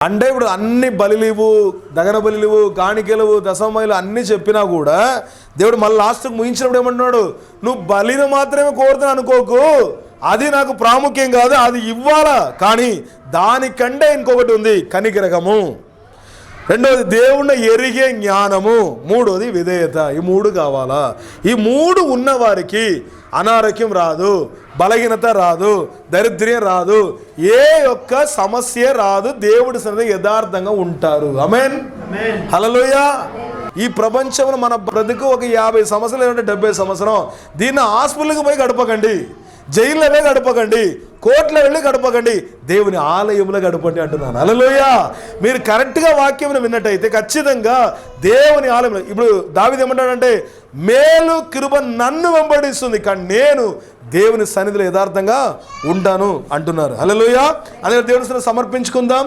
అంటే ఇప్పుడు అన్ని బలిలివు, దగన బలిలివు, కాணிకలు, దశమయలు అన్నీ చెప్పినా కూడా దేవుడు మళ్ళీ లాస్ట్కి ముగించినప్పుడు ఏమంటున్నాడు, నువ్వు బలిని మాత్రమే కోరుతున్నా అనుకోకు, అది నాకు ప్రాముఖ్యం కాదు, అది ఇవ్వాలా, కానీ దానికంటే ఇంకొకటి ఉంది, కనికరకము. రెండవది దేవుణ్ణి ఎరిగే జ్ఞానము. మూడోది విధేయత. ఈ మూడు కావాలా. ఈ మూడు ఉన్నవారికి అనారోగ్యం రాదు, బలహీనత రాదు, దరిద్ర్యం రాదు, ఏ ఒక్క సమస్య రాదు. దేవుడి సన్నిధిలో యథార్థంగా ఉంటారు. ఆమేన్, హల్లెలూయా. ఈ ప్రపంచంలో మన బ్రతుకు ఒక 50 సంవత్సరాలు ఏమంటే 70 సంవత్సరం. దీన్ని హాస్పిటల్కి పోయి గడపకండి, జైల్లో గడపకండి, కోర్టులో వెళ్ళి గడపకండి, దేవుని ఆలయంలో గడపండి అంటున్నాను. హల్లెలూయా. మీరు కరెక్ట్గా వాక్యం విన్నట్టయితే ఖచ్చితంగా దేవుని ఆలయంలో. ఇప్పుడు దావీదు ఏమంటాడంటే, మేలు కృప నన్ను వెంబడిస్తుంది, కానీ నేను దేవుని సన్నిధిలో యథార్థంగా ఉంటాను అంటున్నారు. హల్లెలూయా. అదే దేవుని సన్నిధిలో సమర్పించుకుందాం.